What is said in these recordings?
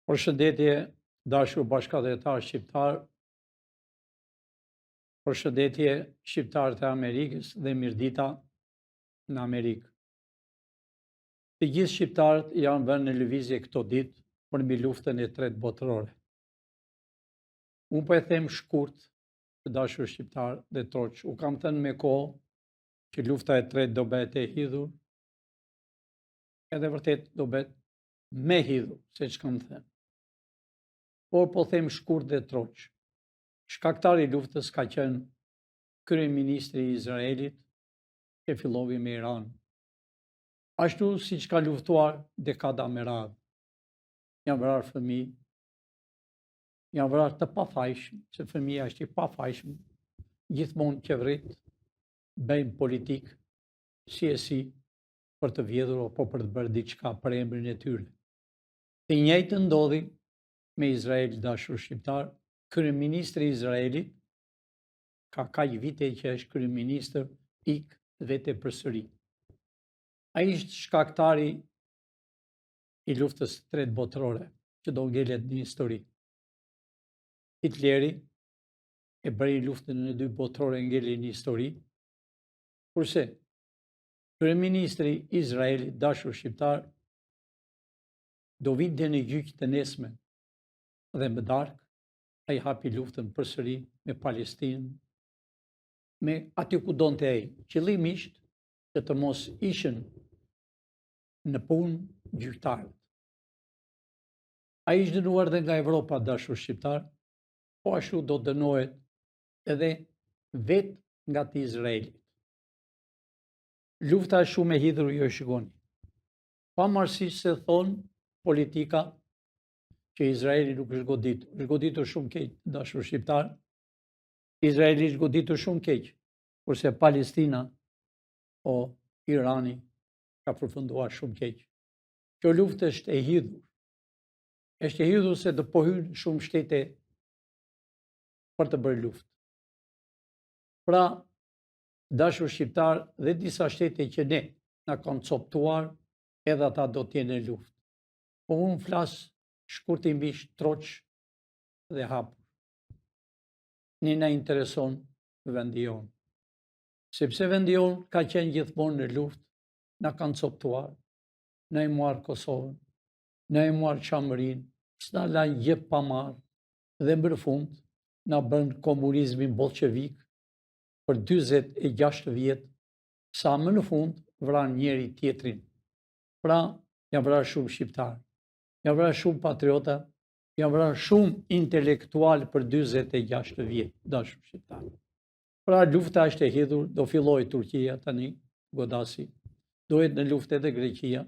Përshëndetje, dashur bashkëdhetar shqiptar, përshëndetje shqiptarët e Amerikës dhe mirëdita në Amerikë. Të gjithë shqiptarët janë vënë në lëvizje këto ditë për mbi luftën e tretë botërore. Unë po e them shkurt, të dashur shqiptar dhe troq, u kam thënë me kohë që lufta e tretë do bëhet e hidhur, edhe vërtet do bëhet me hidhur, se që kam thënë. Por po them shkurt dhe troq. Shkaktari i luftës ka qenë kryeministri i Izraelit, që filloi me Iran. Ashtu siç ka luftuar dekada me radhë. Janë vrarë fëmijë, janë vrarë të pafajshëm, se fëmia është i pafajshëm, gjithmonë qeverit bëjnë politikë si për të vjedhur apo për të bërë diçka për emrin e tyre. Të njëjtën ndodhi me Izrael, dashur shqiptar. Kryeministri i Izraelit ka kaq vite që është kryeministër vete përsëri. Ai është shkaktari i luftës së tretë botërore, që do ngelet në histori. Hitleri e bëri luftën e dytë botërore ngeli në histori, kurse kryeministri i Izraelit, dashur shqiptar, do vinte në gjyq të nesme dhe më darkë ai hapi luftën përsëri me Palestinën, me aty ku donte ai, qëllimisht që të mos ishin në punë gjyqtarët. Ai është dënuar dhe nga Evropa, dashur shqiptar, po ashtu do dënohet edhe vetë nga të Izraelit. Lufta është shumë e hidhur, jo shikoni. Pavarësisht se thonë politika që Izraeli nuk është goditur. Është goditur shumë keq, dashur shqiptar. Izraeli është goditur shumë keq, kurse Palestina o Irani ka përfunduar shumë keq. Kjo luftë është e hidhur. Është e hidhur se do po hyjnë shumë shtete për të bërë luftë. Pra, dashur shqiptar, dhe disa shtete që ne na kanë coptuar, edhe ata do të jenë në luftë. Po unë flas shkurtimisht, troq dhe hapur. Ne na intereson vendi jonë. Sepse vendi jonë ka qenë gjithmonë në luftë, na kanë coptuar, na i marë Kosovën, na i marë Qamërinë, s'na lanë gjë pa marë, dhe më në fund na bën komunizmin bolshevik për 46 vjet, sa më në fund vran njëri tjetrin. Pra, janë vrarë shumë shqiptarë, janë vrarë shumë patriota, janë vrarë shumë intelektual për 46 vjet, dashur shqiptarë. Pra, lufta është e hidhur, do filloj Turqia tani, godasi, dohet në luftë edhe Greqia,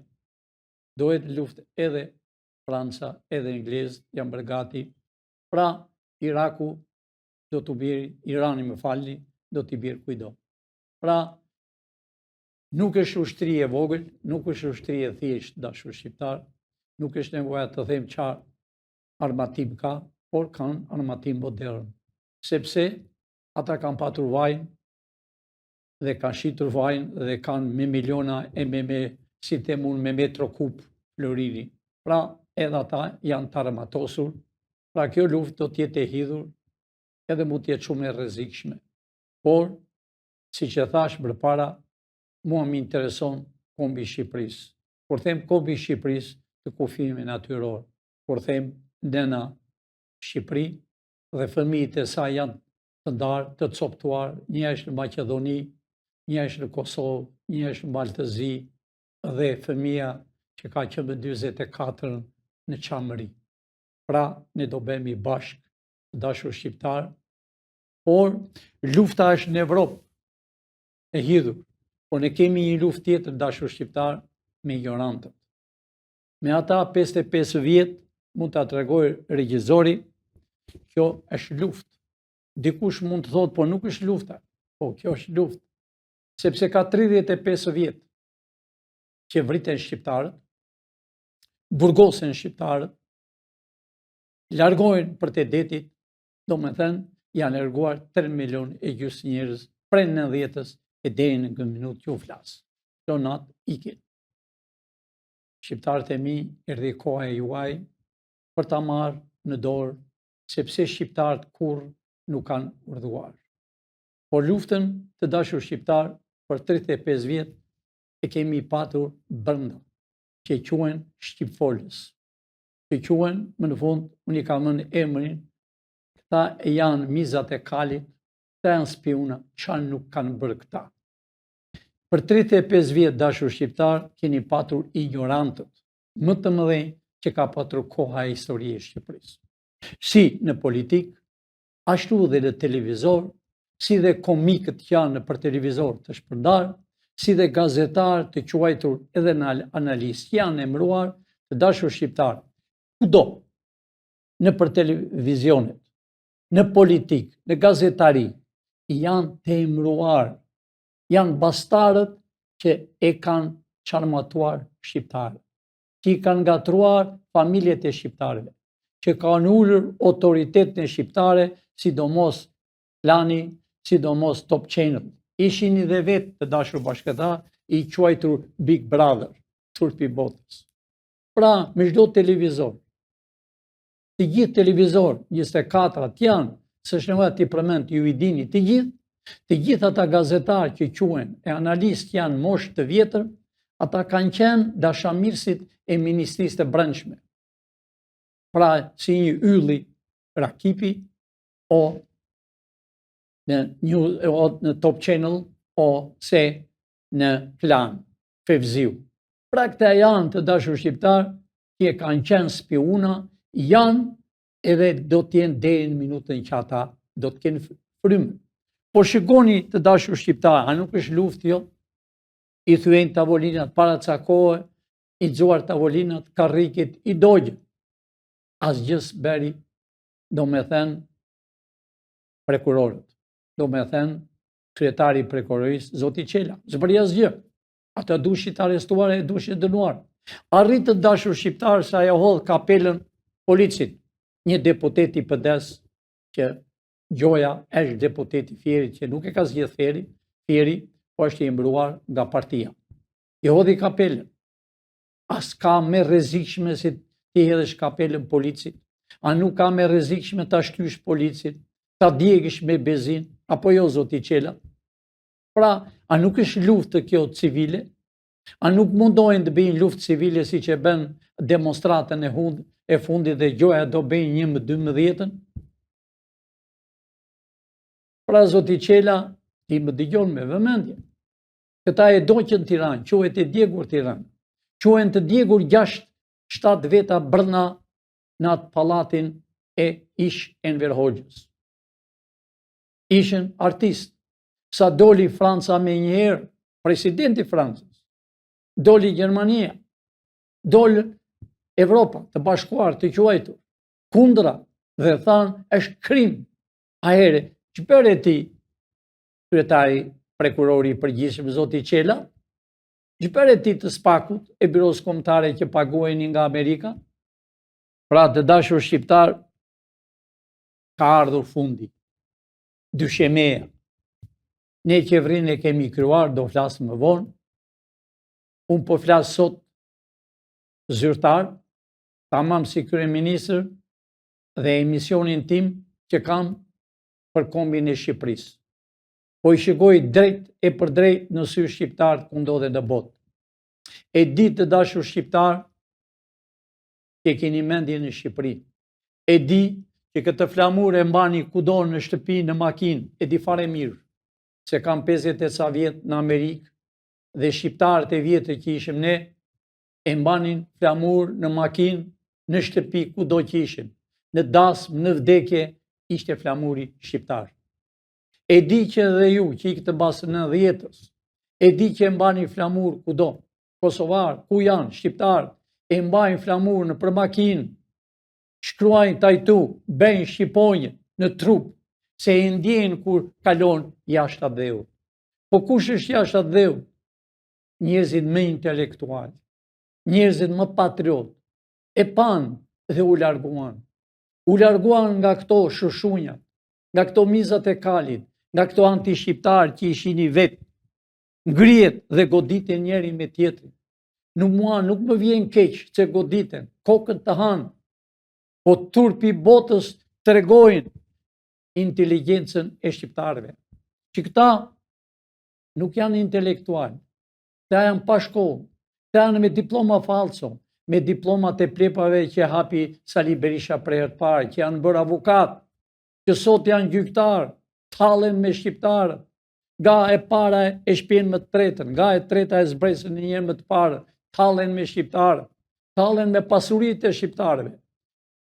dohet në luftë edhe Franca, edhe Englezët, janë bërë gati. Pra, Iraku do të bjerë, Irani më falni, do t'i bjerë kujdo. Pra, nuk është ushtri e vogël, nuk është ushtri e thjesht, dashur shqiptar, nuk është nevoja të them çfarë armatim ka, por kanë armatim modern. Sepse ata kanë patur vajin dhe kanë shitur vajin dhe kanë me miliona e si them unë, me metro kub florini. Pra, edhe ata janë të armatosur. Pra, kjo luftë do t'jetë e hidhur, edhe mund t'jetë shumë e rrezikshme. Por, siç e thash përpara, mua më intereson kombi i Shqipërisë. Kur them kombi i Shqipërisë, të kufijve natyror. Kur them nëna Shqipëri dhe fëmijët e saj janë të ndarë, të coptuar, një është në Maqedoni, një është në Kosovë, një është në Maltëzi, dhe fëmia që ka qenë 44 në Qamëri. Pra, ne do bëhemi bashkë, dashur shqiptar, por lufta është në Evropë e hidhur, por ne kemi një luftë tjetër, dashur shqiptar, me ignorantët. Me ata 55 vjet mund ta tregoj regjizori, kjo është luftë. Dikush mund të thotë, po nuk është lufta. Po, kjo është luftë. Sepse ka 35 vjet që vriten shqiptarët, burgosen shqiptarët, largohen për të detit, do me thënë, janë larguar 3 milion e gjysmë njerëz prej 90-s e deri në këtë minutë që u flas. Kjo natë ikin. Shqiptarët e mi, erdhi koha e juaj, për ta marrë në dorë, sepse shqiptarët kurrë nuk kanë urdhëruar. Por luftën, të dashur shqiptar, për 35 vjet e kemi patur brenda, që quhen shqipfolës, që quhen, më në fund, unë i kam dhënë emrin, këta janë mizat e kalit, këta janë spiuna, çfarë nuk kanë bërë këta. Për 35 vjet, dashur shqiptar, keni patur ignorantët më të mëdhenj që ka patur koha e historisë e Shqipërisë. Si në politik, ashtu dhe në televizor, si dhe komikët që janë për televizor të shpërndar, si dhe gazetar të quajtur edhe në analistë janë emëruar, të dashur shqiptar, kudo, në për televizionet, në politik, në gazetari, janë të emëruar, janë bastarët që e kanë qarmatuar shqiptarët, që i kanë ngatruar familjet e shqiptarëve, që kanë ullur autoritetin e shqiptare, sidomos Lani, sidomos Top Channel. Ishin i dhe vetë të dashur bashkëtar, i quajtur Big Brother, turpi botës. Pra, me çdo televizor, të gjithë televizor, 24 janë, s'është nevojë t'i përmend, ju i dini të gjithë ata gazetarë që quhen e analistë janë moshë të vjetër, ata kanë qenë dashamirësit e Ministrisë të Brendshme. Pra, si një ylli Rakipi, o në Top Channel, ose në Klan, Fevziu. Pra këta janë të dashur shqiptar, që kanë qenë spiuna, janë edhe do t'jenë deri në minutën që ata do t'kenë frymë. Po shikoni të dashur shqiptar, a nuk është luftë jo? I thyen tavolinat para ca kohe, i xuar tavolinat, karrikit, i dogjë. Asgjës beri, do me thënë prekurorët, do me thënë kryetari i prokurorisë, zoti Qela, zbëri asgjë. Ata dushin të arrestuar e dushin dënuar. Arrit të dashur shqiptar sa ajo hodh kapelën policit, një deputet i PD-s që Gjoja është deputeti Fieri që nuk e ka zgjedhë Fieri, po është i mbruar nga partia. I hodhi kapelën. As ka me rrezikshme si ti hedhësh kapelën policit, a nuk ka me rrezikshme ta shtysh policit, ta djegësh me bezin, apo jo zoti Qela? Pra, a nuk është luftë kjo civile? A nuk mundohen të bëjnë luftë civile si që bën demonstratën e fundit dhe Gjoja do bëjnë 11-12? Pra, zoti Qela, ti më dëgjon me vëmendje. Këta e doqën Tiranë, quhet e djegur Tiranë. Quhen të djegur 6-7 veta brenda në atë pallatin e ish Enver Hoxhës. Ishin artist. Sa doli Franca me njëherë, presidenti Francës, doli Gjermania, doli Evropa të bashkuar të quajtur, kundra dhe thanë është krim. Ahere, që bëre ti, kryetari prokurori i përgjithshëm zoti Qela, që bëre ti të spakut e biros kombëtare që paguheni nga Amerika? Pra të dashur shqiptar, ka ardhur fundi. Dyshemeja. Ne qeverinë e kemi kryuar, do flasë më vonë. Unë po flasë sot zyrtar, tamam si kryeministër dhe emisionin tim që kam për kombin e Shqipërisë. Po i shikoj drejt e për drejt në sy shqiptar ku ndodhe në botë. E di të dashur shqiptar që keni mendje në Shqipëri. E di që këtë flamur e mbani kudo në shtëpi, në makinë, e di fare mirë. Se kam 50 e ca vjetë në Amerikë dhe shqiptarët e vjetë që ishim ne, e mbanin flamur në makinë, në shtëpi, kudo që ishim. Në dasmë, në vdekje, ishte flamuri shqiptar. E di që dhe ju, që i këtë basë në 90-ës, e di që e mbani flamur kudo, Kosovar, ku janë, shqiptarë, e mbajnë flamur në për makinë, shkruajnë tajtu, bëjnë shqiponjë në trup, se e ndjenë kur kalon jashtë atë dheu. Po kush është jashtë atë dheu? Njerëzit më intelektual, njerëzit më patriot, e panë dhe u larguan. U larguan nga këto shushunjat, nga këto mizat e kalit, nga këto anti-shqiptar që ishin i vetë, ngrihet dhe goditen njeri me tjetrin. Nuk më vjen keq që goditen, kokën të hanë, po turpi botës tregojnë inteligjencën e shqiptarëve. Që këta nuk janë intelektual, këta janë pa shkollë, këta janë me diploma falso, me diplomat e plepave që hapi Sali Berisha për herë të parë, që janë bërë avokat, që sot janë gjyktar, tallen me shqiptarët, nga e para e shpjen më të tretën, nga e treta e zbresën një herë më të parë, tallen me shqiptarët, tallen me pasuritë e shqiptarëve.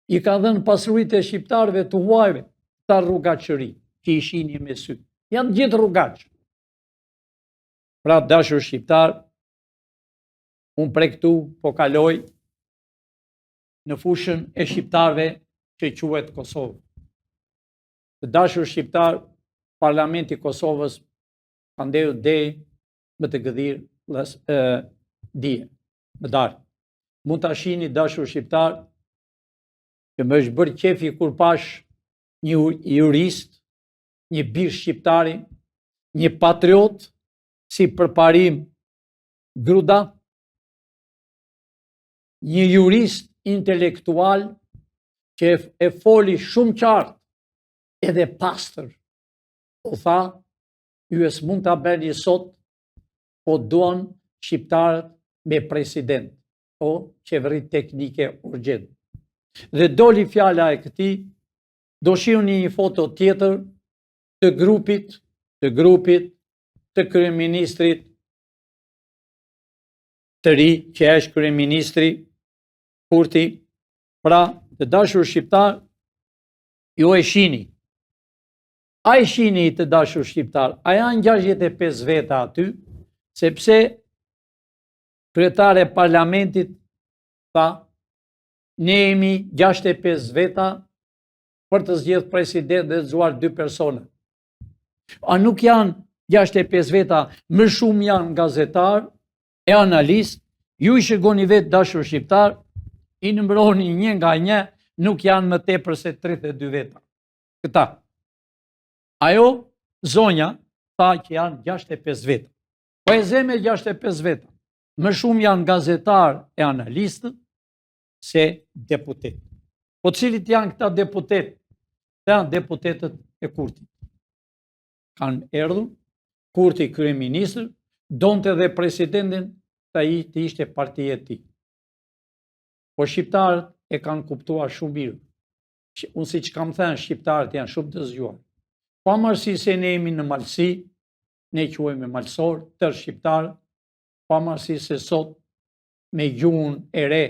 I ka dhënë pasuritë e shqiptarëve të huajve, ta rrugaqëri që i shihni me sy. Janë gjithë rrugaq. Pra dashur shqiptar, unë prej këtu po kaloj në fushën e shqiptarëve që quhet Kosovë. Të dashur shqiptar, Parlamenti i Kosovës ka ndërë deri më të gëdhirë dije, më darë. Mund ta shihni dashur shqiptar që më është bërë qefi kur pash një jurist, një bir shqiptari, një patriot, si përparim Gruda, një jurist intelektual që e foli shumë qartë edhe pastër. Po tha, ju mund ta bëni sot, po duan shqiptarët me president, o qeveri teknike urgjent. Dhe doli fjala e këtij, do shihni një foto tjetër të grupit të kryeministrit të ri, që është kryeministri Kurti. Pra, të dashur shqiptar, ju e shihni. A i shihni të dashur shqiptar, a janë 65 veta aty, sepse kryetare e parlamentit tha, ne jemi 65 veta për të zgjedhur president dhe zgjuar 2 persona. A nuk janë 65 veta, më shumë janë gazetar e analist, ju i shikoni vetë dashur shqiptar, i numëroni një nga një, nuk janë më tepër se 32 veta. Këta. Ajo, zonja, tha që janë 65 veta. Po e zeme 65 veta. Më shumë janë gazetar e analistët se deputet. Po cilit janë këta deputet? Janë deputetet e Kurtit. Kanë erdhur, Kurti kryeministër, donte dhe presidentin të ishte partia e tij. Po shqiptarët e kanë kuptuar shumë mirë. Unë siç kam thënë, shqiptarët janë shumë të zgjuar. Pavarësisht se ne jemi në malsi, ne quhemi malsor, tërë shqiptarët, pavarësisht se sot me gjuhën e re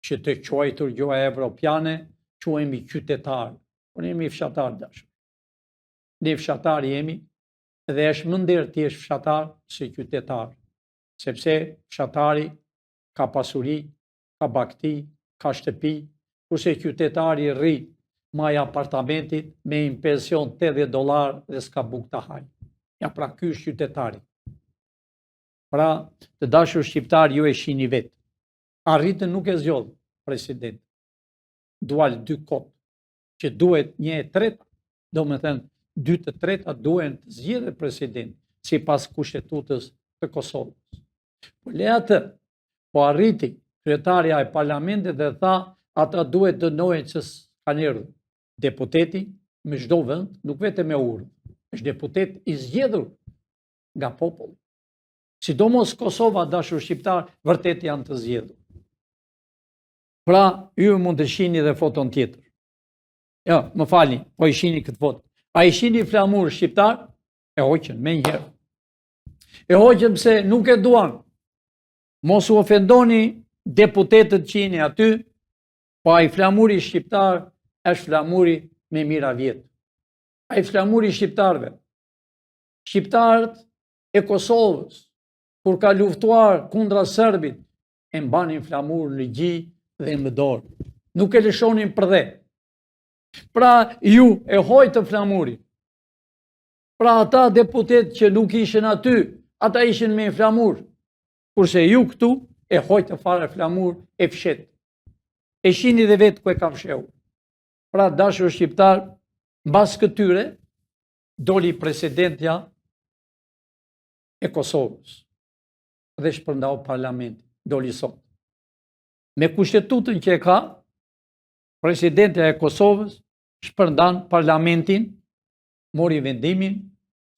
që të quajtur gjuha evropiane, quhemi qytetar. Po ne jemi fshatar dashur. Ne fshatar jemi, dhe është më nder të jesh fshatar se qytetar, sepse fshatari ka pasuri, ka bakti, ka shtëpi, kurse qytetari rri maj apartamentit me një pension $80 dhe s'ka buk të haj. Ja, pra ky është qytetari. Pra, të dashur shqiptar, ju e shihni vetë. Arritën nuk e zgjodh president. Dual 2 kot, që duhet 1/3, do me thënë 2/3 duhen të zgjedhë president, si pas kushtetutës të Kosovës. Po le atë, po arriti kryetarja e parlamentit dhe tha, ata duhet dënohen që kanë erdhur. Deputeti me çdo vend, nuk vetëm me urdhë, është deputet i zgjedhur nga populli. Sidomos Kosova, dashur shqiptar, vërtet janë të zgjedhur. Pra, ju mund të shihni dhe foton tjetër. Jo, më falni, po i shihni këtë foto. A i shihni flamur shqiptar? E hoqën me njëherë. E hoqën pse nuk e duan. Mos u ofendoni deputetët që jeni aty, po ai flamuri shqiptar është flamuri me mira vjet. Ai flamuri shqiptarëve. Shqiptarët e Kosovës, kur ka luftuar kundra serbit, e mbanin flamur në gji dhe në dorë. Nuk e lëshonin për dhe. Pra ju e hojtë flamurin. Pra ata deputet që nuk ishin aty, ata ishin me flamur. Kurse ju këtu e hojtë fare flamur e fshet. E shihni dhe vetë ku e kam fshehur. Pra dashur shqiptar, mbas këtyre doli presidentja e Kosovës dhe shpërndau parlamentin, doli sot. Me kushtetutën që e ka, Presidentja e Kosovës shpërndan parlamentin, mori vendimin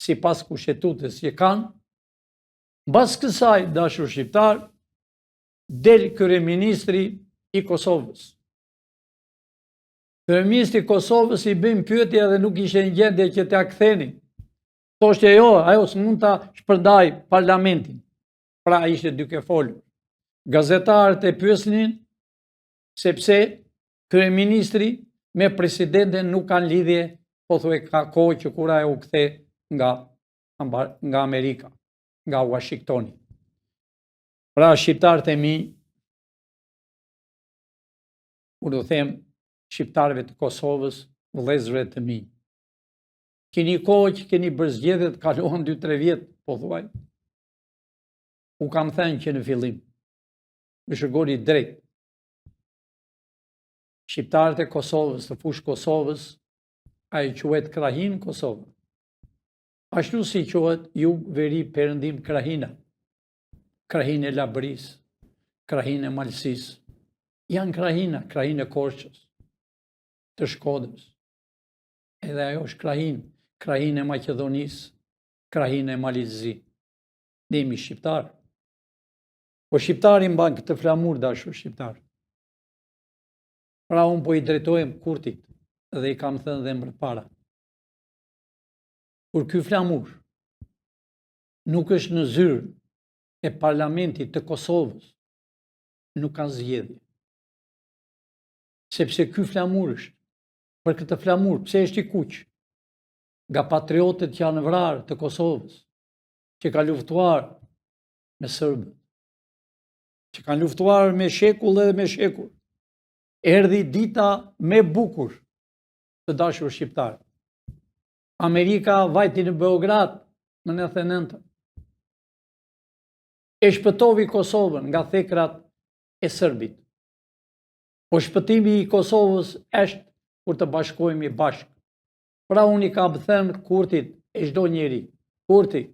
sipas kushtetues që kanë. Mbas kësaj, dashur shqiptar, del kryeministri i Kosovës. Kryeministri i Kosovës i bën pyetje dhe nuk ishte në gjendje që t'ia ktheni. Thoshte jo, ajo s'mund ta shpërndaj parlamentin. Pra ishte duke folur. Gazetarët e pyesnin sepse kryeministri me presidenten nuk kanë lidhje, po thuaj ka kohë që kur ajo u kthe nga Amerika, nga Washingtoni. Pra shqiptarët e mi, kur do them shqiptarëve të Kosovës, vëllezërve të mi, keni kohë që keni bërë zgjedhjet, kaluan 2-3 vjet, po thuaj. U kam thënë që në fillim, më shërgoni drejt. Shqiptarët e Kosovës, të fushë Kosovës, ai quhet krahin Kosovë. Ashtu si quhet jug, veri, perëndim, krahina. Krahin e Labris, krahin e Malsis. Janë krahina, krahin e Korçës, të Shkodrës. Edhe ajo është krahin e Maqedonisë, krahin e Malizzi. Ne jemi shqiptar. Po shqiptari mban këtë flamur, dashur shqiptar. Pra unë po i drejtohem Kurtit dhe i kam thënë dhe më përpara. Kur ky flamur nuk është në zyrë e parlamentit të Kosovës, nuk ka zgjedhje. Sepse ky flamur është, për këtë flamur, pse është i kuq? Nga patriotët që janë vrarë të Kosovës, që ka luftuar me serbët, që kanë luftuar me shekull edhe me shekull. Erdhi dita me bukur të dashur shqiptar. Amerika vajti në Beograd në 99. E shpëtovi Kosovën nga thekrat e serbit. Po shpëtimi i Kosovës është kur të bashkohemi bashkë. Pra unë i kam thënë Kurtit e çdo njeri, Kurti,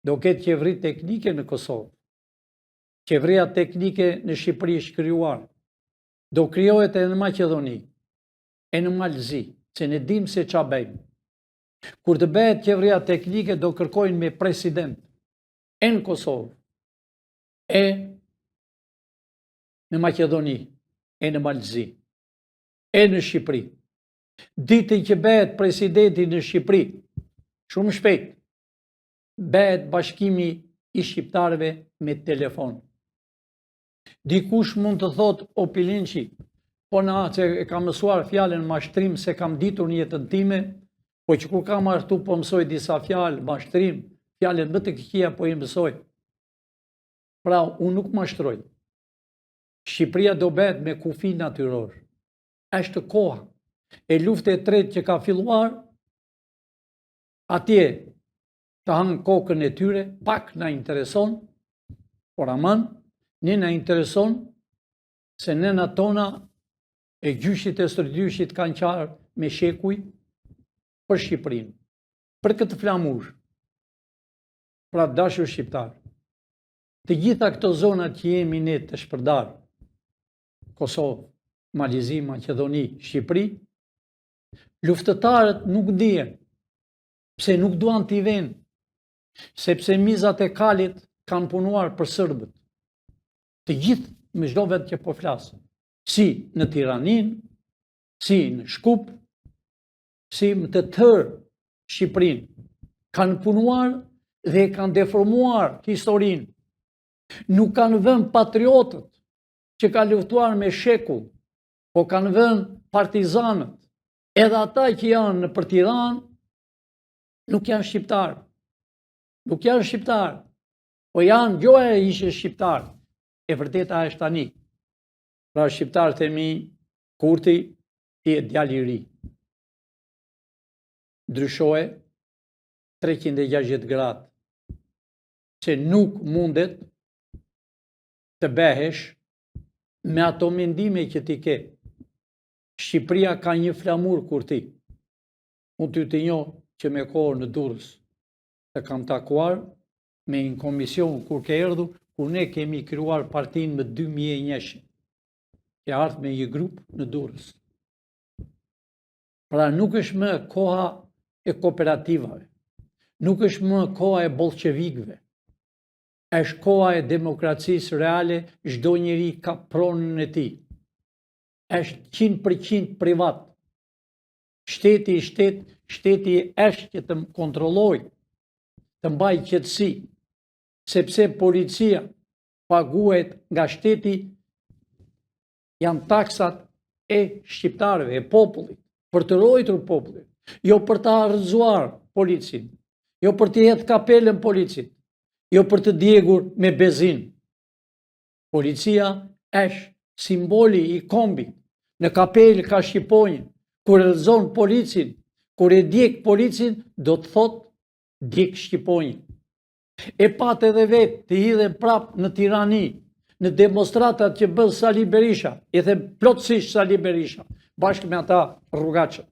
do ketë qeveri teknike në Kosovë. Qeveria teknike në Shqipëri është krijuar. Do krijohet edhe në Maqedoni, e në Malzi, se ne dim se ç'a bëjmë. Kur të bëhet qeveria teknike, do kërkojnë me president, e në Kosovë, e në Maqedoni, e në Malzi, e në Shqipëri. Ditën që bëhet presidenti në Shqipëri, shumë shpejt, bëhet bashkimi i shqiptarëve me telefon. Dikush mund të thot, o Pilinçi, po na që e kam mësuar fjalën mashtrim se kam ditur në jetën time, po që kur kam martu po mësoj disa fjalë, mashtrim, fjalën më të këqija po i mësoj. Pra, unë nuk mashtroj. Shqipëria do bëhet me kufi natyror. Është koha e lufte e tretë që ka filluar, atje të hangë kokën e tyre, pak na intereson, por aman, ne na intereson se nëna tona e gjyshit e stërgjyshit kanë qarë me shekuj për Shqipërinë, për këtë flamur. Pra dashur shqiptar, të gjitha këto zonat që jemi ne të shpërdar, Kosovë, Malizi, Maqedoni, Shqipëri, luftëtarët nuk dihen, pse nuk duan t'i venë, sepse mizat e kalit kanë punuar për serbët. Të gjithë me çdo vend që po flasën, si në Tiranin, si në Shkup, si më të tërë Shqipërinë, kanë punuar dhe kanë deformuar historinë. Nuk kanë vënë patriotët që kanë luftuar me shekull, po kanë vënë partizanët. Edhe ata që janë në për Tiranë, nuk janë shqiptarë. Nuk janë shqiptarë, po janë gjoja e ishe shqiptarë. E vërteta është tani. Pra shqiptarët e mi, Kurti i e djali i ri. Ndryshohe 360 gradë, që nuk mundet të behesh me ato mendime që ti ke. Shqipëria ka një flamur Kurti. Unë ty të njoh që me kohë në Durrës të kam takuar me një komision kur ke erdhur, kur ne kemi krijuar partinë me 2001. e ardhë me një grup në Durrës. Pra nuk është më koha e kooperativave, nuk është më koha e bolshevikëve, është koha e demokracisë reale, çdo njeri ka pronën e tij. Është 100% privat. Shteti është që të kontrollojë, të mbajë qetësi, sepse policia paguhet nga shteti, janë taksat e shqiptarëve, e popullit, për të ruajtur popullin, jo për të arrëzuar policin, jo për të jetë kapelën policit, jo për të djegur me bezin. Policia është simboli i kombit. Në kapelë ka shqiponjë, kur e rrëzon policin, kur e djeg policin, do të thot djeg shqiponjë. E pat edhe vetë të hidhen prap në Tirani, në demonstratat që bën Sali Berisha, i them plotësisht Sali Berisha, bashkë me ata rrugaçët.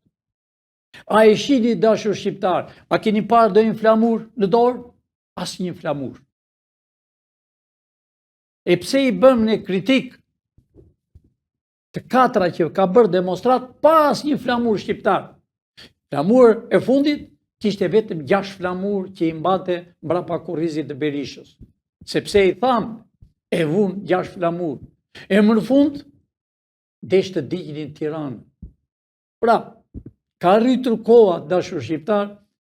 A e shihni dashur shqiptar, a keni parë ndonjë flamur në dorë? Asnjë flamur. E pse i bëm ne kritik të katra që ka bërë demonstrat pa asnjë flamur shqiptar? Flamur e fundit kishte vetëm 6 flamur që i mbante mbrapa kurrizit të Berishës. Sepse i tham, e vun 6 flamur. E më në fund, desh të dignin Tiranë. Pra, ka rritur koha, dashur shqiptar,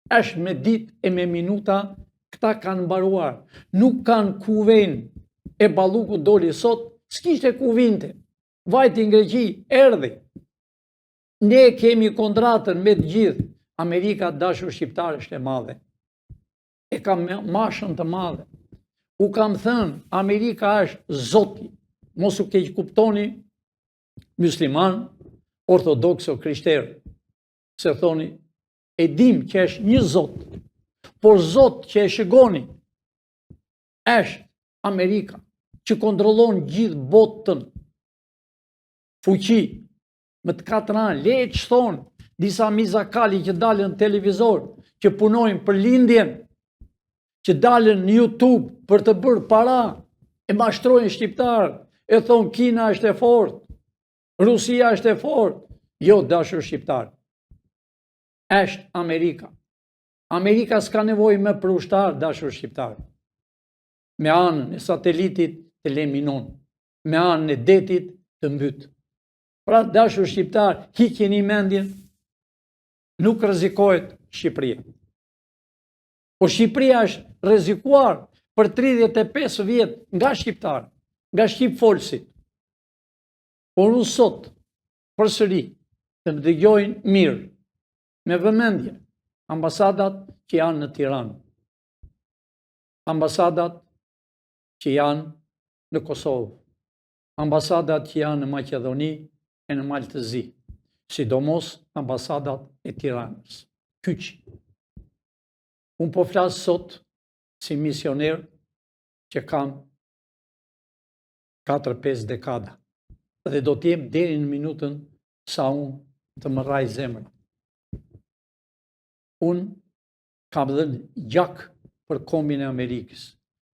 është me ditë e me minuta, këta kanë mbaruar. Nuk kanë kuven. E Balluku doli sot, s'kishte kuvinte. Vajti në Greqi, erdhi. Ne kemi kontratën me të gjithë. Amerika, dashur shqiptar, është e madhe. E ka mashën të madhe. U kam thënë, Amerika është zoti. Mos u keq kuptoni, musliman, ortodokso, krishterë. Se thoni, e dim që është një zot, por zot që e shikoni është Amerika, që kontrollon gjithë botën. Fuqi, më të 4 anë, le të thonë, disa mizakali që dalën në televizor, që punojnë për lindjen, që dalën në YouTube për të bërë para, e mashtrojnë shqiptarë, e thonë Kina është e fortë, Rusia është e fortë. Jo, dashur shqiptarë, është Amerika. Amerika s'ka nevojë më për ushtar, dashur shqiptarë. Me anën e satelitit të leminon, me anën e detit të mbyt. Pra, dashur shqiptar, hiqeni mendjen, nuk rrezikohet Shqipëria. Po Shqipëria është rrezikuar për 35 vjet nga shqiptar, nga shqipfolësit. Por unë sot, përsëri, të më dëgjojnë mirë, me vëmendje, ambasadat që janë në Tiranë, ambasadat që janë në Kosovë, ambasadat që janë në Maqedoni e në Maltëzi, sidomos ambasadat e Tiranës. Kyç. Unë po flasë sot si misioner që kam 4-5 dekada dhe do t'jem deri në minutën sa unë të më rraj zemrë. Unë kam dhënë gjak për kombin e Amerikës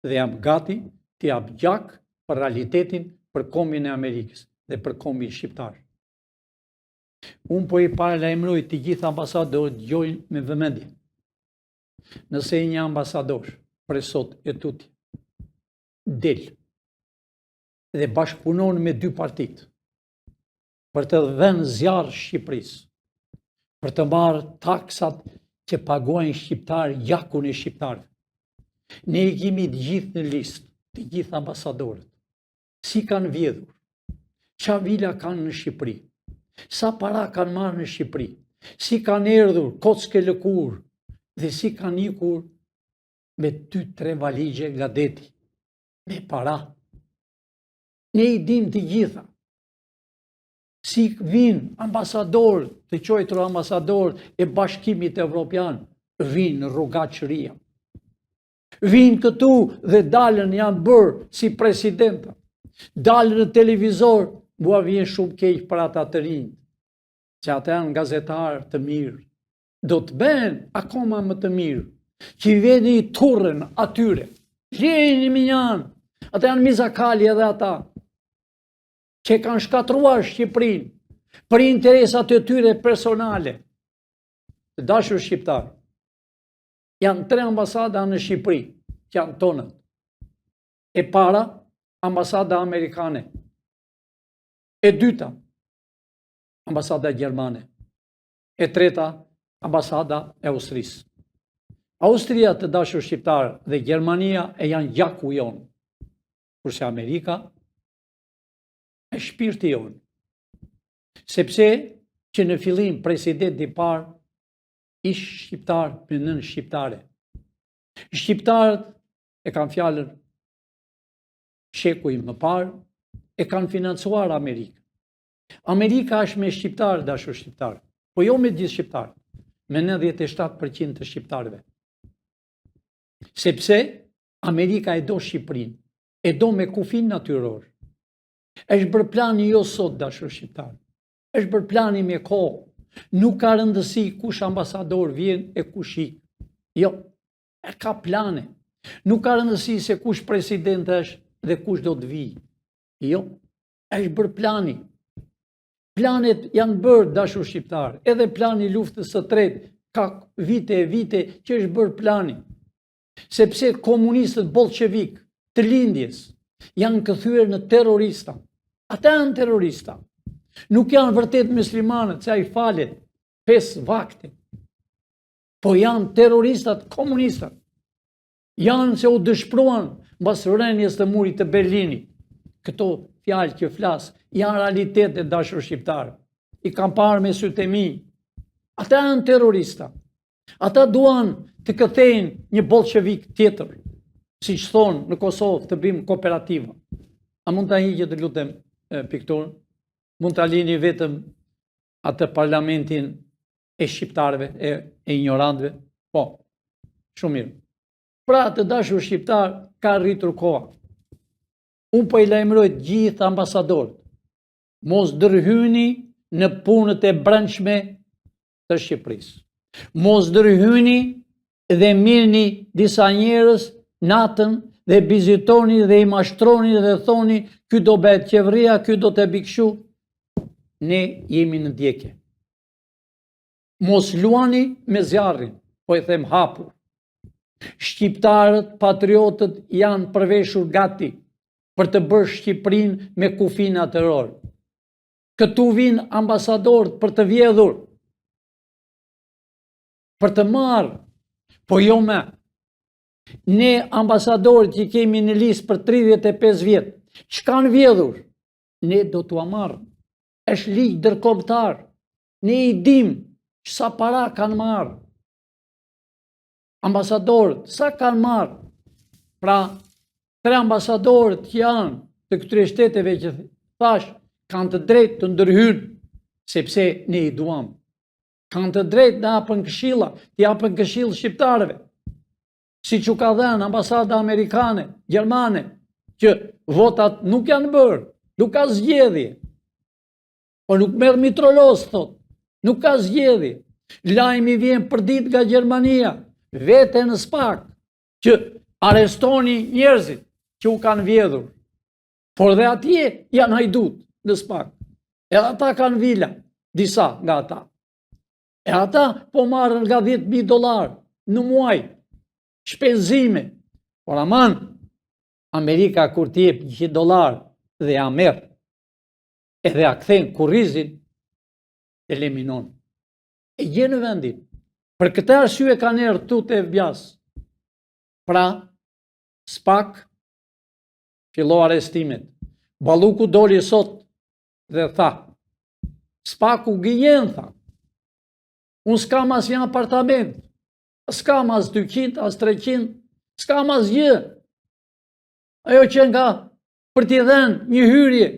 dhe jam gati të jap gjak për realitetin për kombin e Amerikës dhe për kombin shqiptar. Unë po i paralajmëroj të gjithë ambasadorët dëgjojnë me vëmendje. Nëse një ambasador për sot e tuti del dhe bashkëpunon me 2 partit për të dhënë zjarr Shqipërisë, për të marrë taksat që paguajnë shqiptarë, gjakun e shqiptarëve. Ne i kemi të gjithë në listë, të gjithë ambasadorët. Si kanë vjedhur, qa vila kanë në Shqipëri, sa para kanë marrë në Shqipëri, si kanë erdhur kocke lëkur dhe si kanë ikur me 2-3 valigje nga deti, me para. Ne i dim të gjitha. Si vinë ambasador, të quajtur ambasador e Bashkimit Evropian, vinë në rrugaçëria. Vinë këtu dhe dalën janë bërë si presidenta. Dalën në televizor, mua vjen shumë keq për ata të rinj, që ata janë gazetarë të mirë. Do të bëhen akoma më të mirë, që i vjen i turren atyre. Gjeni më janë, ata janë mizakali edhe ata. që kanë shkatruar Shqipërinë për interesat e tyre personale. Të dashur shqiptar, janë 3 ambasada në Shqipëri, që janë tonët. E para, ambasada amerikane. E dyta, ambasada gjermane. E treta, ambasada e Austrisë. Austria, të dashur shqiptar, dhe Gjermania e janë gjaku jonë, kurse Amerika e shpirti jonë. Sepse që në fillim presidenti i parë ish shqiptar me nën shqiptare. Shqiptarët e kanë fjalën shekuj më parë, e kanë financuar Amerikën. Amerika është me shqiptarë, dashur shqiptarë, po jo me gjithë shqiptarë, me 97% të shqiptarëve. Sepse Amerika e do Shqipërinë, e do me kufin natyror. Është bërë plani jo sot, dashur shqiptarë, është bërë plani me kohë. Nuk ka rëndësi kush ambasador vjen e kush ik. Jo, e ka plane. Nuk ka rëndësi se kush president është dhe kush do të vijë. Jo, është bërë plani. Planet janë bërë, dashur shqiptarë, edhe plani luftës së tretë, ka vite e vite që është bërë plani. Sepse komunistët bolshevik të lindjes janë këthyer në terrorista. Ata janë terrorista. Nuk janë vërtet muslimanët, se ai falet 5 vakte. Po janë terroristat komunistat. Janë se u dëshpruan mbas rënies të murit të Berlinit. Këto fjalë që flas janë realitetet, dashur shqiptar. I kam parë me sytë e mi. Ata janë terrorista. Ata duan të kthejnë një bolshevik tjetër, siç thonë në Kosovë, të bëjmë kooperativa. A mund ta hiqet, lutem, pikturën? Mund ta lini vetëm atë parlamentin e shqiptarëve, e ignorantëve? Po, shumë mirë. Pra, të dashur shqiptar, ka rritur koha. Unë po i lajmëroj gjithë ambasadorët, mos ndërhyni në punët e brendshme të Shqipërisë. Mos ndërhyni dhe mirëni disa njerëz natën dhe vizitoni dhe i mashtroni dhe thoni ky do bëhet qeveria, ky do të bëj kështu. Ne jemi në ndjekje. Mos luani me zjarrin, po i them hapur. Shqiptarët, patriotët janë përveshur gati për të bërë Shqipërinë me kufin natyror. Këtu vinë ambasadorët për të vjedhur, për të marrë, po jo me. Ne ambasadorët që kemi në listë për 35 vjetë, që kanë vjedhur, ne do t'u marrë. Është ligj ndërkombëtar. Ne i dim sa para kanë marrë. Ambasadorët, sa kanë marrë? Pra, 3 ambasadorët që janë të këtyre shteteve që thash, kanë të drejtë të ndërhyjnë, sepse ne i duam. Kanë të drejtë të japën këshilla, të japën këshillë shqiptarëve. Siç u ka dhënë ambasada amerikane, gjermane, që votat nuk janë bërë, nuk ka zgjedhje. Po nuk merr mitrolos, thot, nuk ka zgjedhje. Lajmi vjen për ditë nga Gjermania, vete në SPAK, që arestoni njerëzit që u kanë vjedhur. Por dhe atje janë hajdut në SPAK. E ata kanë vila, disa nga ata. E ata po marrën nga $10.000 në muaj, shpenzime. Por aman, Amerika kur t'i jep $100 dhe ja merr, edhe a kthen kurrizin, eliminon. E gjenë në vendin. Për këtë arsye kanë erdhur tut e FBI-s. Pra, SPAK filloi arrestimet. Balluku doli sot dhe tha, SPAK-u gënjen, tha. Unë s'kam as një apartament, s'kam as 200, as 300, s'kam as gjë. Ajo që nga për t'i dhenë një hyrje,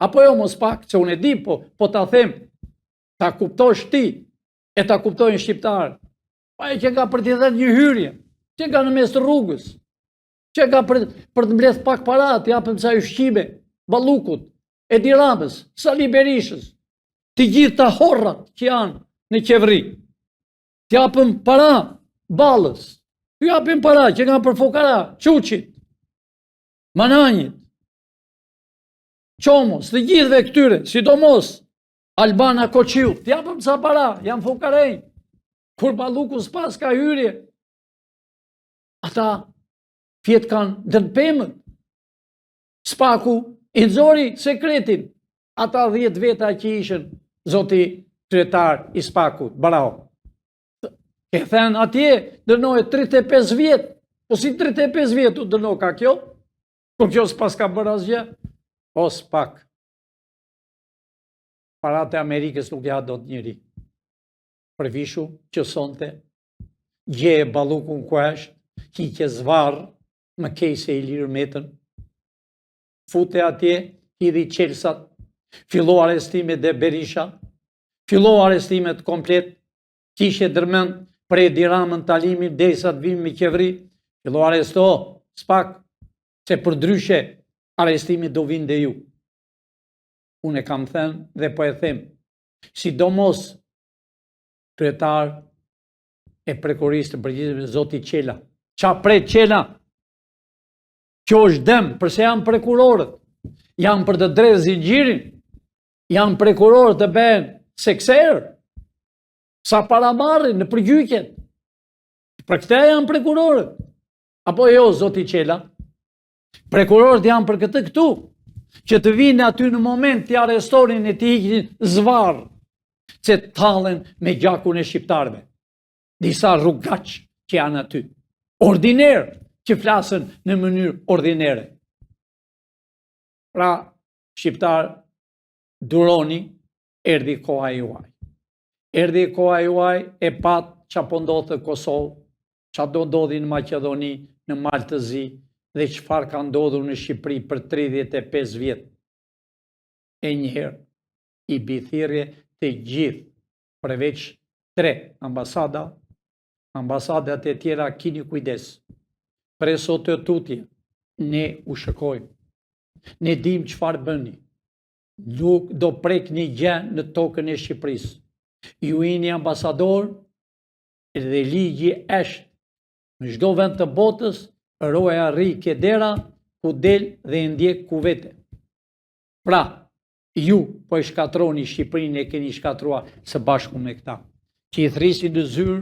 apo jo mos pak, që unë e di, po ta them, ta kuptosh ti, e ta kuptojnë shqiptarë. Ajo që nga për t'i dhenë një hyrje, që nga në mes të rrugës, që nga për të mbledh pak para, t'i japëm sa ushqime, Ballukut, Edi Ramës, Sali Berishës, të gjithë të horrat që janë në qeveri, t'i japëm para Ballës, t'i japëm para që nga për fukara, Çuçit, Mananjit, qomos, të gjithve këtyre, sidomos Albana Koqiu, t'japëm ca para, jam fukarej, kur Balluku s'pas ka hyrje, ata fjetë kanë dënpemët, Spaku i nxori sekretin, ata 10 veta që ishën, zoti kryetar i Spakut, Barao. Ke thënë atje, dënohet 35 vjet, po si 35 vjet u dëno ka kjo? Po kjo s'pas ka bërë asgjë? O Spak. Paratë e Amerikës nuk ja do të njëri. Përvishu që sonte, gje Ballukun ku është, hiqe zvarë, më kej se Ilir Metën, fute atje, hidhi qelsat, fillo arestimet dhe Berisha, fillo arestimet komplet, kishe dërmend për Edi Ramën Talimin, derisa të vim me qeveri, fillo aresto, Spak, se për ndryshe arestimit do vinë dhe ju. Unë e kam thënë dhe po e them, sidomos kryetar e prokurisë të përgjithshme zoti Qela. Qa pret Qela? Kjo është dëm, përse janë prokurorët, janë për të drejtë zinxhirin, janë prokurorët të bëhen sekser, sa para marrin në përgjykjet. Për këtë janë prokurorët. Apo jo, zoti Qela? Prokurorët janë për këtë këtu, që të vinë aty në moment të arrestonin e të ikin zvarë, që të tallen me gjakun e shqiptarve. Disa rrugaq që janë aty. Ordiner, që flasën në mënyrë ordinere. Pra, shqiptar, duroni, erdi koha juaj. Erdi koha juaj e pat që po ndodhë në Kosovë, që do ndodhi në Maqedoni, në Maltëzi, dhe çfarë ka ndodhur në Shqipëri për 35 vjet. E njëherë, i bithirje të gjithë, përveç 3 ambasadat e tjera kini kujdes. Pre sot të tutje, ne u shëkojmë. Ne dim çfarë bëni. Nuk do prek një gjë në tokën e Shqipërisë. Ju jeni ambasador dhe ligji është në çdo vend të botës, roja rri ke dera, ku del dhe ndjek ku vete. Pra, ju po e shkatroni Shqipërinë, e keni shkatruar së bashku me këta, që i thrisi në zyrë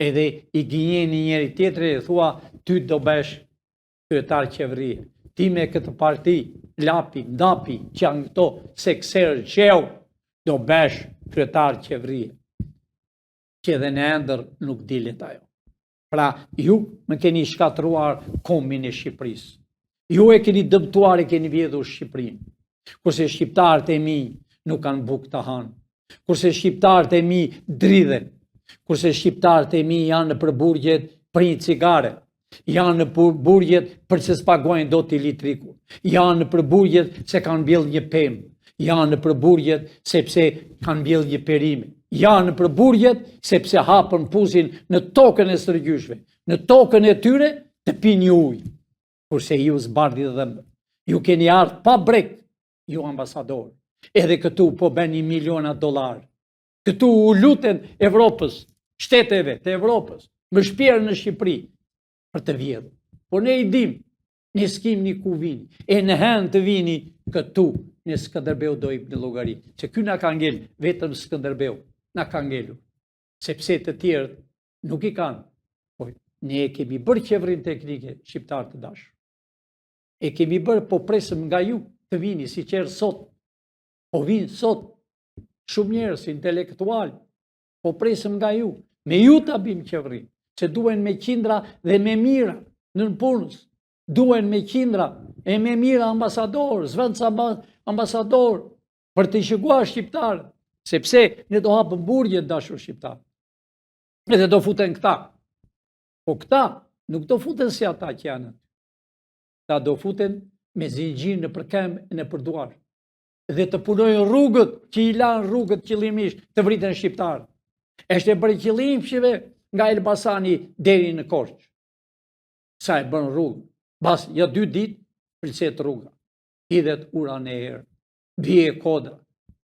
edhe i gënjeni njëri tjetri e thua, ty do bësh kryetar qeverie. Ti me këtë parti, lapi, ndapi, që janë këto sekserë qeu, do bësh kryetar qeverie. Që edhe në endër nuk dilet ajo. Pra, ju më keni shkatruar kombin e Shqipërisë. Ju e keni dëmtuar, e keni vjedhur Shqipërinë. Kurse shqiptarët e mi nuk kanë bukë të hanë. Kurse shqiptarët e mi dridhen. Kurse shqiptarët e mi janë në përburgjet për një cigare. Janë në përburgjet për që s'pagojnë do t'i litriku. Janë në përburgjet se kanë mbjell një pemë. Janë në përburgjet sepse kanë mbjell një perime. Janë në përburgjet sepse hapën pusin në tokën e stërgjyshve, në tokën e tyre të pinë ujë. Kurse ju zbardhi dhëmbë, ju keni ardhur pa brek, ju ambasador. Edhe këtu po bën $1 milion. Këtu u luten Evropës, shteteve të Evropës, më shpjerë në Shqipëri për të vjedhur. Po ne i dim, ne s'kim një ku vini, e në hen të vini këtu në Skënderbeu do i në llogari, që ky na ka ngel vetëm Skënderbeu. Na ka ngelur, sepse të tjerët nuk i kanë. Po, ne e kemi bërë qeverinë teknike, shqiptarë të dashur. E kemi bërë, po presëm nga ju të vini, si qërë sot. Po vinë sot, shumë njerëz intelektual, po presëm nga ju. Me ju të abim qeverinë, që duen me qindra dhe me mira në punës. Duen me qindra e me mira ambasador, zvendës ambasador, për të shëguar shqiptarët. Sepse ne do hapën burgjet dashur shqiptar. Edhe do futen këta. Po këta nuk do futen si ata që janë. Ta do futen me zinxhir në përkem e në përduar. Dhe të punojnë rrugët që i lanë rrugët qëllimisht të vriten shqiptar. Është e bërë qëllimshme nga Elbasani deri në Korçë. Sa e bën rrugë. Bas, ja 2 ditë pëlqet rruga. Hidhet ura në erë. Bie kodra.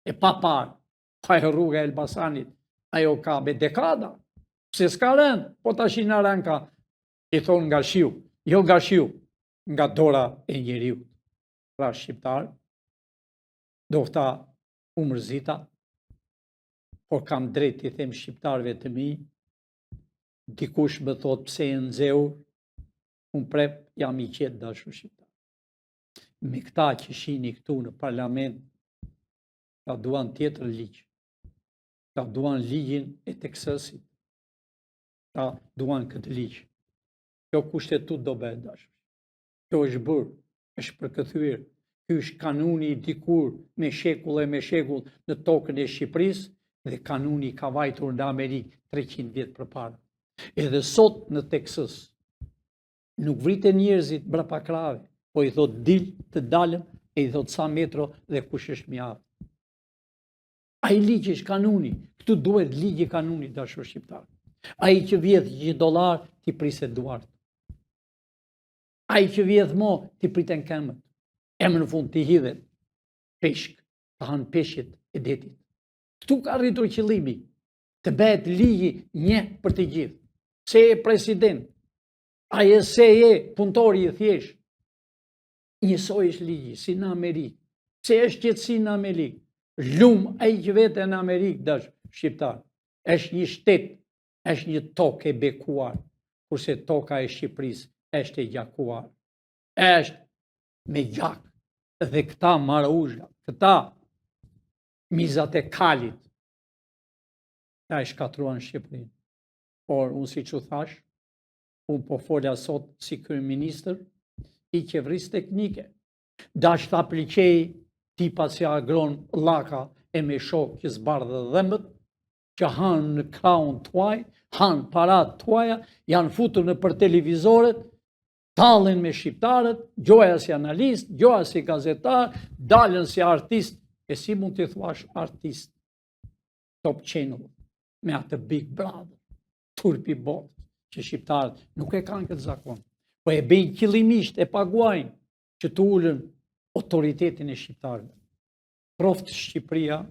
E pa parë. Ajo rruga e Elbasanit, ajo ka me dekada, pse s'ka rënë, po tash i në rënë ka, i thonë nga shiu, jo nga shiu, nga dora e njeriu. Pra shqiptar, dofta u mërzita, por kam drejt i them shqiptarëve të mi, dikush më thot pse e nxeur, unë prep jam i qetë dashur shqiptar. Me këta që shini këtu në parlament, ta duan tjetër ligj, ta duan ligjin e Teksasit, ta duan këtë ligj. Kjo kushtetut do bëhet dashur. Kjo është bërë, është përkëthyer. Ky është kanuni i dikur me shekull në tokën e Shqipërisë dhe kanuni ka vajtur në Amerikë 300 vjet përpara. Edhe sot në Teksas nuk vriten njerëzit brapa krave, po i thot dil të dalëm e i thot sa metro dhe kush është mjaft. Ai ligj është kanuni. Këtu duhet ligji kanuni dashur shqiptar. Ai që vjedh $1 ti priset duart. Ai që vjedh mo ti priten këmbët. Në fund të hidhet peshk, të hanë peshqit e detit. Këtu ka rritur qëllimi, të bëhet ligji një për të gjithë. Se e president, aje se e punëtori i thjesht, njësoj është ligji, si në Amerikë. Se është qëtësi në Amerikë. Lumë ai që vete në Amerikë, dash shqiptar, është një shtet, është një tokë e bekuar, kurse toka e Shqipërisë është e gjakuar. Është me gjak. Dhe këta maruzha, këta mizat e kalit, ta e shkatruan Shqipërinë. Por unë si që thash, unë po folja sot si kryeministër i qeverisë teknike. Dash ta pliqej tipa si agron llaka e me shok që zbardhë dhëmbët, që hanë në kraun tuaj, hanë parat tuaja, janë futur në për televizoret, talën me shqiptarët, gjoja si analist, gjoja si gazetar, dalën si artist, e si mund të thuash artist, Top Channel, me atë Big Brother, turpi botë, që shqiptarët nuk e kanë këtë zakon, po e bëjnë qëllimisht, e paguajnë, që të ullën autoritetin e shqiptarëve. Proftë Shqipëria,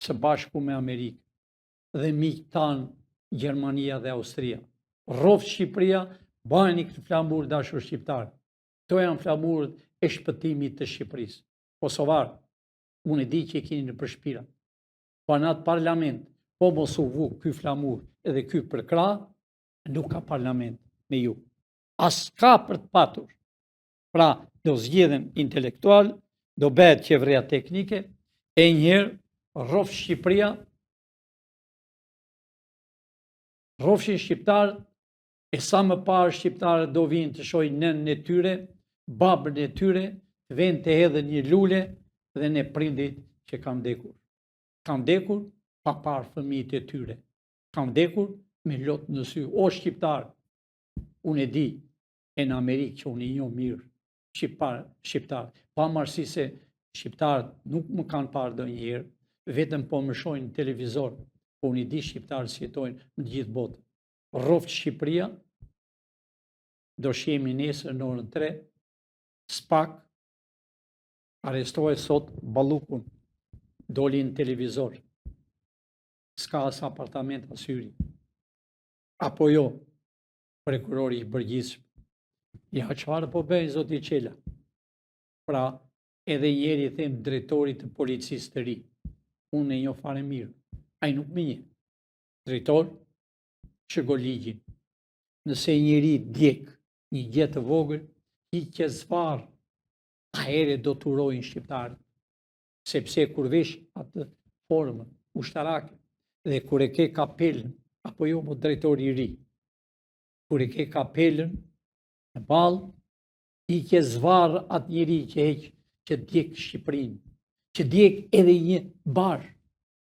së bashku me Amerikë, dhe miqtë tanë Gjermania dhe Austria. Roftë Shqipëria, bani këtë flamur dashur shqiptarë. To janë flamurët e shpëtimit të Shqipërisë. Kosovarë, unë e di që e keni në përshpira. Po në atë parlament, po mos u vu ky flamur edhe ky përkra, nuk ka parlament me ju. As ka për të patur. Pra, do zgjedhen intelektual, do bëhet qeveria teknike, e njëherë rrofë Shqipëria, rrofshin shqiptarët, e sa më parë shqiptarët do vinë të shojnë nënën e tyre, babën e tyre, të vend të hedhën një lule dhe ne prindit që kanë vdekur. Kanë vdekur pa parë fëmijët e tyre. Kanë vdekur me lot në sy. O shqiptar, unë e di, e në Amerikë që unë i njoh mirë, shqiptar, pa marrësi se shqiptarët nuk më kanë parë ndonjëherë, vetëm po më shohin në televizor, po unë i di shqiptarët si jetojnë në gjithë botën. Rroftë Shqipëria, do shihemi nesër në orën 3, SPAK arrestohet sot Ballukun, doli në televizor, s'ka as apartament as hyri. Apo jo, prokurori i përgjithshëm. Ja çfarë po bëjnë zoti Qela. Pra, edhe njeri them drejtorit të policisë të ri. Unë e njoh fare mirë. Ai nuk më njeh. Drejtor, shërgo ligjin. Nëse njeri djek një gjë të vogël, hiqe zvarr, ahere do të urojnë shqiptarët. Sepse kur vesh atë formën ushtarake dhe kur e ke kapelën, apo jo mo drejtori i ri, kur e ke kapelën në balë, hiqe zvarr atë njeri që heq, që djek Shqipërinë, që djek edhe një barë,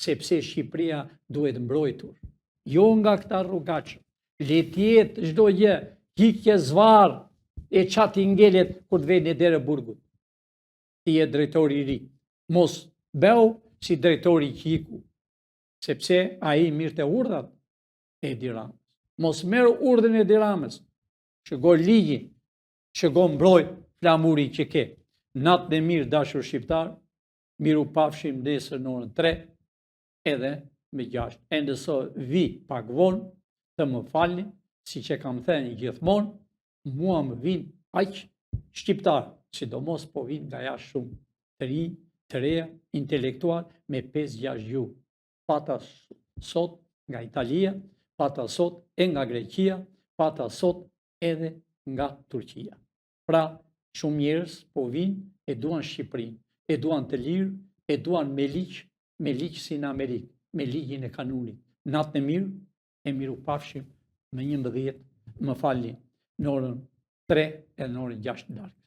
sepse Shqipëria duhet mbrojtur. Jo nga këta rrugaçë. Le të jetë çdo gjë, hiqje zvarr e çati ngelet kur të vjen deri burgut. Ti je drejtori i ri. Mos bëu si drejtori i hiku, sepse ai mirë të urdhat e Edi Ramës. Mos merr urdhën e Edi Ramës. Shëgo ligjin, shëgo mbroj flamurin që ke. Natën e mirë dashur shqiptar, miru pafshim nesër në orën 3 edhe me 6. E ndëso vi pak vonë, të më falni, si që kam thënë gjithmonë, mua më vinë aq shqiptar, sidomos po vinë nga jashtë shumë të ri, të reja, intelektual me 5-6 gjuhë. Pata sot nga Italia, pata sot e nga Greqia, pata sot edhe nga Turqia. Pra, shumë njerëz po vinë e duan Shqipërinë, e duan të lirë, e duan me ligj si në Amerikë, me ligjin e kanunit. Natën e mirë, e miru pafshim me 11, më falni, në orën 3 e në orën 6 darkë.